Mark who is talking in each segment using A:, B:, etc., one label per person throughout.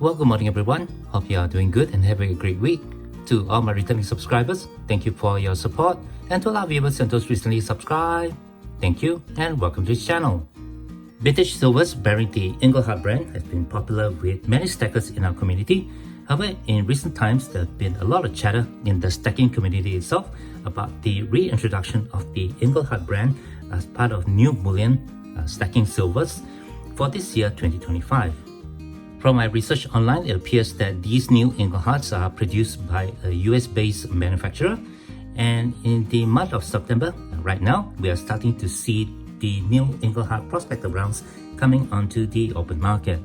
A: Well, good morning everyone. Hope you are doing good and having a great week. To all my returning subscribers, thank you for your support. And to all our viewers and those recently subscribed, thank you and welcome to this channel. Vintage silvers bearing the Engelhard brand has been popular with many stackers in our community. However, in recent times, there have been a lot of chatter in the stacking community itself about the reintroduction of the Engelhard brand as part of new bullion stacking silvers for this year 2025. From my research online, it appears that these new Engelhards are produced by a US-based manufacturer, and in the month of September, right now, we are starting to see the new Engelhard Prospector rounds coming onto the open market.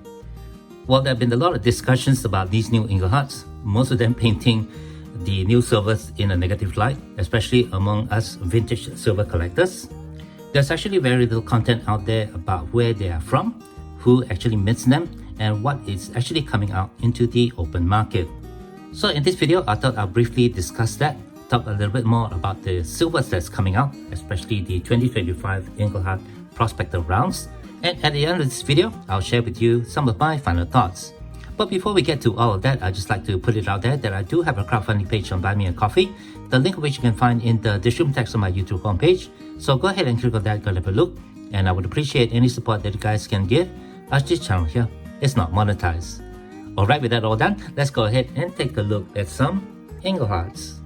A: While there have been a lot of discussions about these new Engelhards, most of them painting the new silvers in a negative light, especially among us vintage silver collectors. There's actually very little content out there about where they are from, who actually mints them, and what is actually coming out into the open market. So in this video, I thought I'll briefly discuss that, talk a little bit more about the silvers that's coming out, especially the 2025 Engelhard Prospector rounds. And at the end of this video, I'll share with you some of my final thoughts. But before we get to all of that, I'd just like to put it out there that I do have a crowdfunding page on Buy Me a Coffee, the link of which you can find in the description text on my YouTube homepage. So go ahead and click on that, go have a look, and I would appreciate any support that you guys can give, as this channel here is not monetized. Alright, with that all done, let's go ahead and take a look at some Engelhards.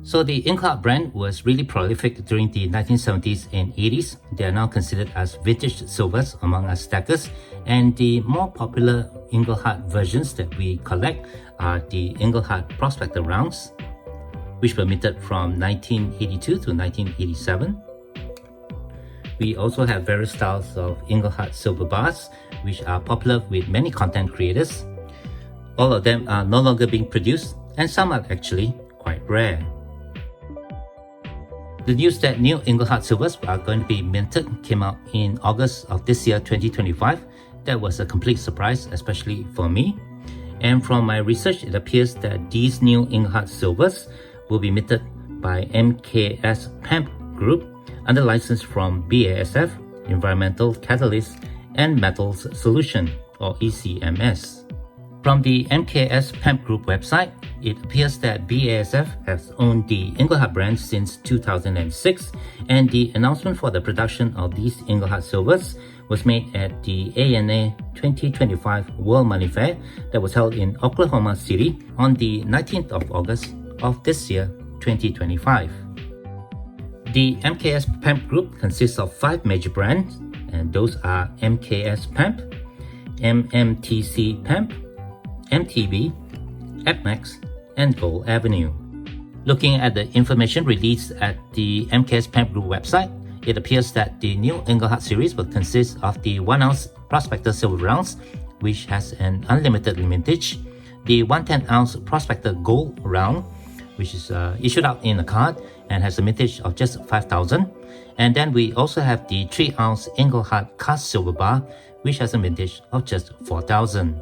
A: So the Engelhard brand was really prolific during the 1970s and 80s. They are now considered as vintage silvers among us stackers, and the more popular Engelhard versions that we collect are the Engelhard Prospector rounds, which were minted from 1982 to 1987. We also have various styles of Engelhard silver bars, which are popular with many content creators. All of them are no longer being produced, and some are actually quite rare. The news that new Engelhard silvers are going to be minted came out in August of this year 2025. That was a complete surprise, especially for me. And from my research, it appears that these new Engelhard silvers will be minted by MKS PAMP Group under license from BASF, Environmental Catalyst and Metals Solution, or ECMS. From the MKS PAMP Group website, it appears that BASF has owned the Engelhard brand since 2006, and the announcement for the production of these Engelhard silvers was made at the ANA 2025 World Money Fair that was held in Oklahoma City on the 19th of August of this year, 2025. The MKS PAMP Group consists of 5 major brands, and those are MKS PAMP, MMTC PAMP, MTB, FMAX, and Gold Avenue. Looking at the information released at the MKS PAMP Group website, it appears that the new Engelhard series will consist of the 1-ounce Prospector silver rounds, which has an unlimited mintage, the 110-ounce Prospector Gold round, which is issued out in a card and has a mintage of just 5,000. And then we also have the 3-ounce Engelhard cast silver bar, which has a mintage of just 4,000.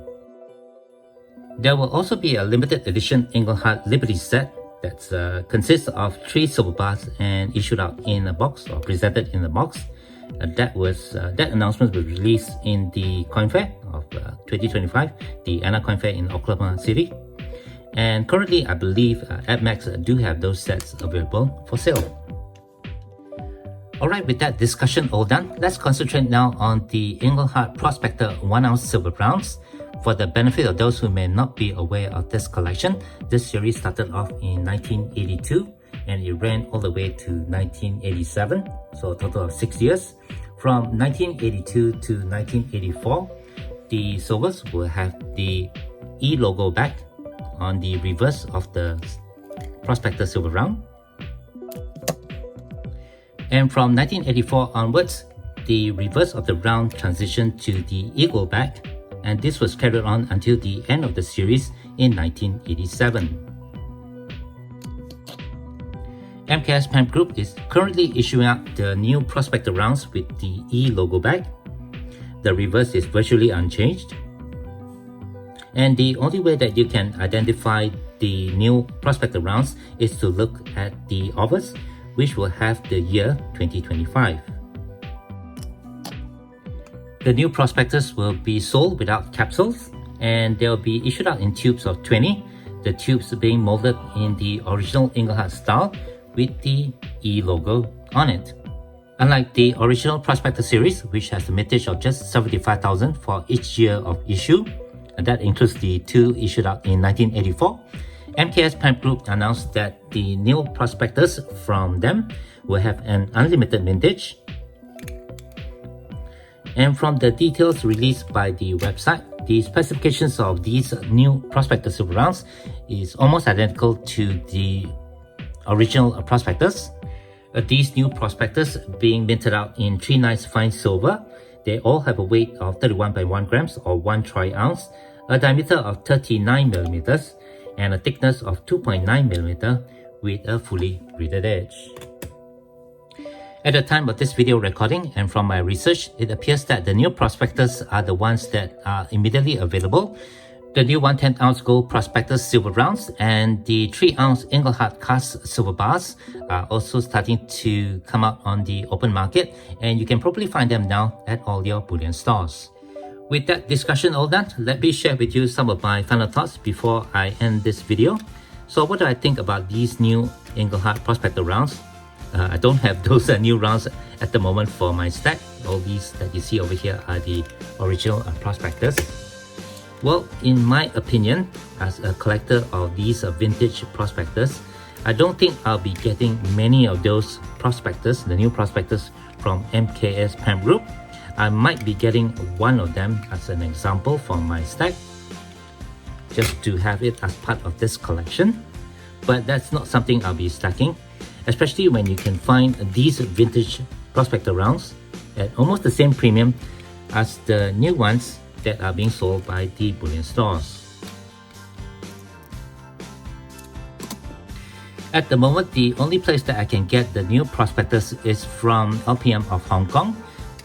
A: There will also be a limited edition Engelhard Liberty set that consists of 3 silver bars and issued out in a box or presented in a box. That announcement was released in the Coin Fair of 2025, the ANA Coin Fair in Oklahoma City. And currently, I believe FMAX do have those sets available for sale. Alright, with that discussion all done, let's concentrate now on the Engelhard Prospector 1-ounce silver rounds. For the benefit of those who may not be aware of this collection, this series started off in 1982 and it ran all the way to 1987, so a total of 6 years. From 1982 to 1984, the silvers will have the E logo back on the reverse of the Prospector silver round. And from 1984 onwards, the reverse of the round transitioned to the eagle back, and this was carried on until the end of the series in 1987. MKS PAMP Group is currently issuing out the new Prospector rounds with the E logo back. The reverse is virtually unchanged. And the only way that you can identify the new Prospector rounds is to look at the obverse, which will have the year 2025. The new prospectors will be sold without capsules, and they'll be issued out in tubes of 20, the tubes being molded in the original Engelhard style with the E logo on it. Unlike the original Prospector series, which has a mintage of just 75,000 for each year of issue, and that includes the 2 issued out in 1984, MKS Pump Group announced that the new prospectors from them will have an unlimited mintage. And from the details released by the website, the specifications of these new Prospector silver rounds is almost identical to the original prospectors. These new prospectors being minted out in 3 nice fine silver. They all have a weight of 31.1 grams or 1 troy ounce, a diameter of 39 millimeters, and a thickness of 2.9 millimeter with a fully riveted edge. At the time of this video recording and from my research, it appears that the new prospectors are the ones that are immediately available. The new 1/10 ounce gold Prospector silver rounds and the 3 ounce Engelhard cast silver bars are also starting to come out on the open market, and you can probably find them now at all your bullion stores. With that discussion all done, let me share with you some of my final thoughts before I end this video. So what do I think about these new Engelhard Prospector rounds? I don't have those new rounds at the moment for my stack. All these that you see over here are the original prospectors. Well, in my opinion, as a collector of these vintage prospectors, I don't think I'll be getting many of those prospectors, the new prospectors from MKS Pump Group. I might be getting one of them as an example for my stack, just to have it as part of this collection. But that's not something I'll be stacking, especially when you can find these vintage prospector rounds at almost the same premium as the new ones that are being sold by the bullion stores. At the moment, the only place that I can get the new prospectors is from LPM of Hong Kong,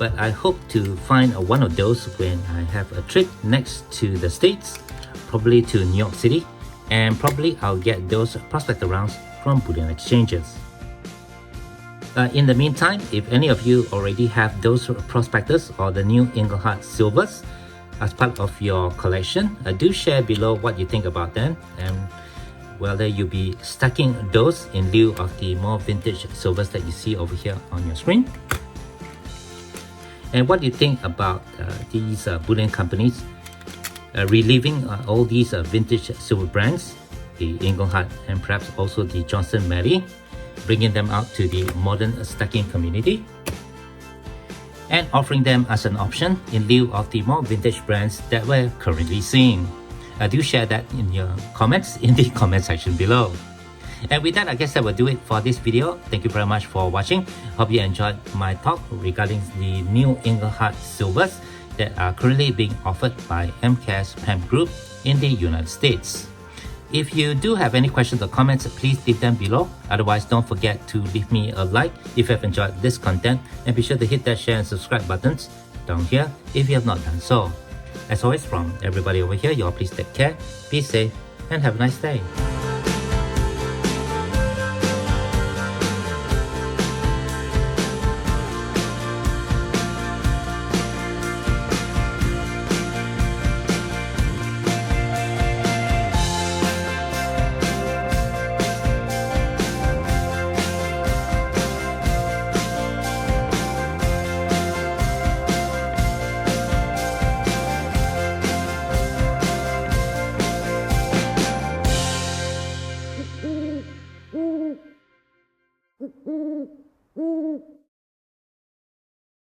A: but I hope to find one of those when I have a trip next to the States, probably to New York City, and probably I'll get those prospector rounds from bullion exchanges. In the meantime, if any of you already have those prospectors or the new Engelhard silvers as part of your collection, do share below what you think about them and whether you'll be stacking those in lieu of the more vintage silvers that you see over here on your screen. And what do you think about these bullion companies reliving all these vintage silver brands, the Engelhard and perhaps also the Johnson Matthey, bringing them out to the modern stacking community and offering them as an option in lieu of the more vintage brands that we're currently seeing. Do share that in your comments in the comment section below. And with that, I guess that will do it for this video. Thank you very much for watching. Hope you enjoyed my talk regarding the new Engelhard silvers that are currently being offered by MKS Pump Group in the United States. If you do have any questions or comments, please leave them below. Otherwise, don't forget to leave me a like if you have enjoyed this content, and be sure to hit that share and subscribe buttons down here if you have not done so. As always, from everybody over here, you all please take care, be safe, and have a nice day.
B: Mm-hmm.